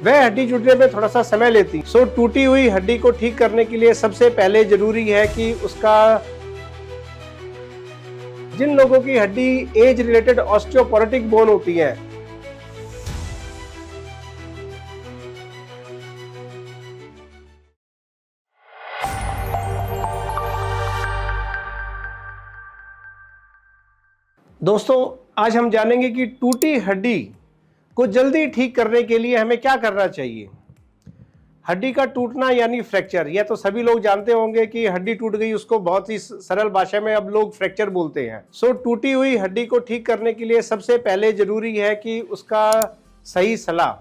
वह हड्डी जुड़ने में थोड़ा सा समय लेती है। सो टूटी हुई हड्डी को ठीक करने के लिए सबसे पहले जरूरी है कि उसका, जिन लोगों की हड्डी एज रिलेटेड ऑस्टियोपोरोटिक बोन होती है, दोस्तों आज हम जानेंगे कि टूटी हड्डी को जल्दी ठीक करने के लिए हमें क्या करना चाहिए। हड्डी का टूटना यानी फ्रैक्चर, यह तो सभी लोग जानते होंगे कि हड्डी टूट गई, उसको बहुत ही सरल भाषा में अब लोग फ्रैक्चर बोलते हैं। सो टूटी हुई हड्डी को ठीक करने के लिए सबसे पहले जरूरी है कि उसका सही सलाह,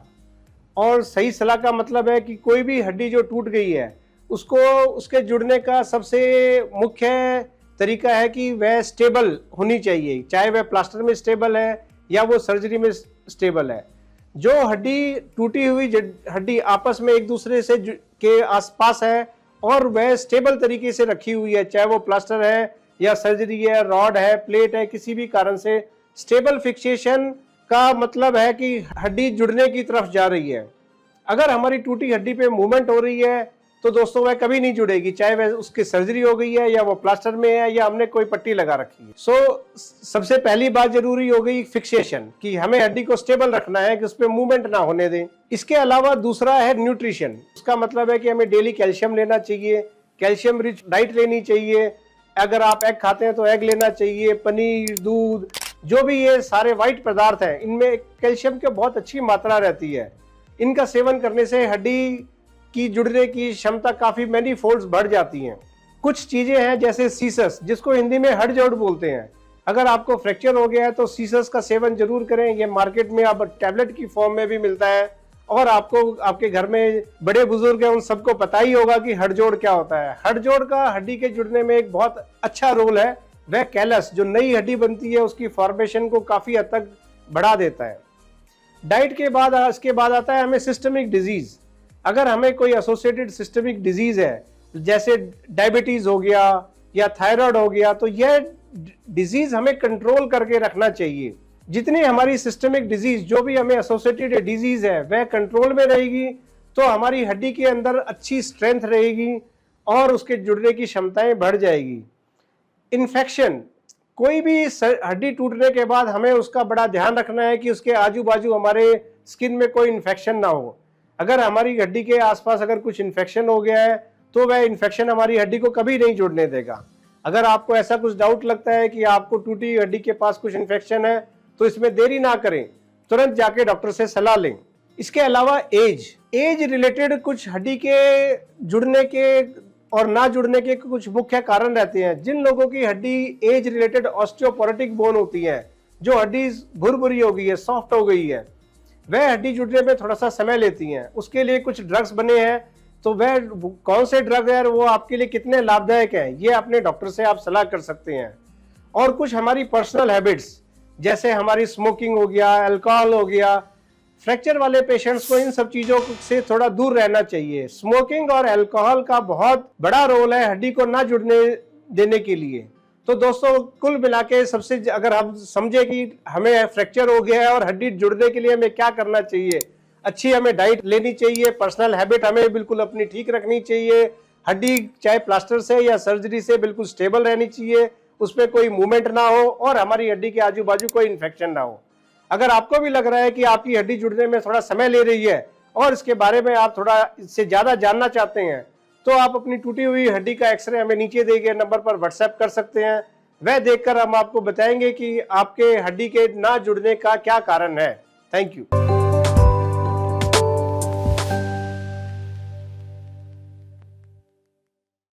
और सही सलाह का मतलब है कि कोई भी हड्डी जो टूट गई है उसको, उसके जुड़ने का सबसे मुख्य तरीका है कि वह स्टेबल होनी चाहिए, चाहे वह प्लास्टर में स्टेबल है या वो सर्जरी में स्टेबल है। जो हड्डी, टूटी हुई हड्डी आपस में एक दूसरे से के आसपास है और वह स्टेबल तरीके से रखी हुई है, चाहे वो प्लास्टर है या सर्जरी है, रॉड है, प्लेट है, किसी भी कारण से स्टेबल फिक्सेशन का मतलब है कि हड्डी जुड़ने की तरफ जा रही है। अगर हमारी टूटी हड्डी पे मूवमेंट हो रही है तो दोस्तों वह कभी नहीं जुड़ेगी, चाहे वह उसकी सर्जरी हो गई है या वो प्लास्टर में है या हमने कोई पट्टी लगा रखी है। सो सबसे पहली बात जरूरी हो गई फिक्सेशन, कि हमें हड्डी को स्टेबल रखना है कि उस पर मूवमेंट ना होने दें। इसके अलावा दूसरा है न्यूट्रिशन। उसका मतलब है कि हमें डेली कैल्शियम लेना चाहिए, कैल्शियम रिच डाइट लेनी चाहिए। अगर आप एग खाते हैं तो एग लेना चाहिए, पनीर, दूध, जो भी ये सारे व्हाइट पदार्थ हैं, इनमें कैल्शियम की बहुत अच्छी मात्रा रहती है। इनका सेवन करने से हड्डी की जुड़ने की क्षमता काफी मैनी फोल्ड्स बढ़ जाती हैं। कुछ चीजें हैं जैसे सीसस, जिसको हिंदी में हड़जोड़ बोलते हैं। अगर आपको फ्रैक्चर हो गया है तो सीसस का सेवन जरूर करें। ये मार्केट में अब टैबलेट की फॉर्म में भी मिलता है और आपको, आपके घर में बड़े बुजुर्ग हैं उन सबको पता ही होगा कि हड़जोड़ क्या होता है। हड़जोड़ का हड्डी के जुड़ने में एक बहुत अच्छा रोल है। वह कैलस, जो नई हड्डी बनती है, उसकी फॉर्मेशन को काफी हद तक बढ़ा देता है। डाइट के बाद, इसके बाद आता है हमें सिस्टमिक डिजीज। अगर हमें कोई एसोसिएटेड सिस्टमिक डिजीज है, जैसे डायबिटीज हो गया या थायराइड हो गया, तो यह डिजीज हमें कंट्रोल करके रखना चाहिए। जितनी हमारी सिस्टमिक डिजीज, जो भी हमें एसोसिएटेड डिजीज है, वह कंट्रोल में रहेगी तो हमारी हड्डी के अंदर अच्छी स्ट्रेंथ रहेगी और उसके जुड़ने की क्षमताएं बढ़ जाएगी। इन्फेक्शन, कोई भी हड्डी टूटने के बाद हमें उसका बड़ा ध्यान रखना है कि उसके आजू बाजू हमारे स्किन में कोई इन्फेक्शन ना हो। अगर हमारी हड्डी के आसपास अगर कुछ इन्फेक्शन हो गया है तो वह इन्फेक्शन हमारी हड्डी को कभी नहीं जुड़ने देगा। अगर आपको ऐसा कुछ डाउट लगता है कि आपको टूटी हड्डी के पास कुछ इन्फेक्शन है तो इसमें देरी ना करें, तुरंत जाके डॉक्टर से सलाह लें। इसके अलावा एज रिलेटेड कुछ हड्डी के जुड़ने के और ना जुड़ने के कुछ मुख्य कारण रहते हैं। जिन लोगों की हड्डी एज रिलेटेड ऑस्टियोपोरोटिक बोन होती है, जो हड्डी भुरभुरी हो गई है, सॉफ्ट हो गई है, वह हड्डी जुड़ने में थोड़ा सा समय लेती हैं। उसके लिए कुछ ड्रग्स बने हैं, तो वह कौन से ड्रग है, वो आपके लिए कितने लाभदायक हैं, ये अपने डॉक्टर से आप सलाह कर सकते हैं। और कुछ हमारी पर्सनल हैबिट्स, जैसे हमारी स्मोकिंग हो गया, अल्कोहल हो गया, फ्रैक्चर वाले पेशेंट्स को इन सब चीजों से थोड़ा दूर रहना चाहिए। स्मोकिंग और अल्कोहल का बहुत बड़ा रोल है हड्डी को ना जुड़ने देने के लिए। तो दोस्तों कुल मिला के सबसे, अगर हम समझे कि हमें फ्रैक्चर हो गया है और हड्डी जुड़ने के लिए हमें क्या करना चाहिए, अच्छी हमें डाइट लेनी चाहिए, पर्सनल हैबिट हमें बिल्कुल अपनी ठीक रखनी चाहिए, हड्डी चाहे प्लास्टर से या सर्जरी से बिल्कुल स्टेबल रहनी चाहिए, उसमें कोई मूवमेंट ना हो और हमारी हड्डी के आजू बाजू कोई इन्फेक्शन ना हो। अगर आपको भी लग रहा है कि आपकी हड्डी जुड़ने में थोड़ा समय ले रही है और इसके बारे में आप थोड़ा इससे ज्यादा जानना चाहते हैं, तो आप अपनी टूटी हुई हड्डी का एक्सरे हमें नीचे दिए गए नंबर पर व्हाट्सएप कर सकते हैं। वह देखकर हम आपको बताएंगे कि आपके हड्डी के ना जुड़ने का क्या कारण है। Thank you.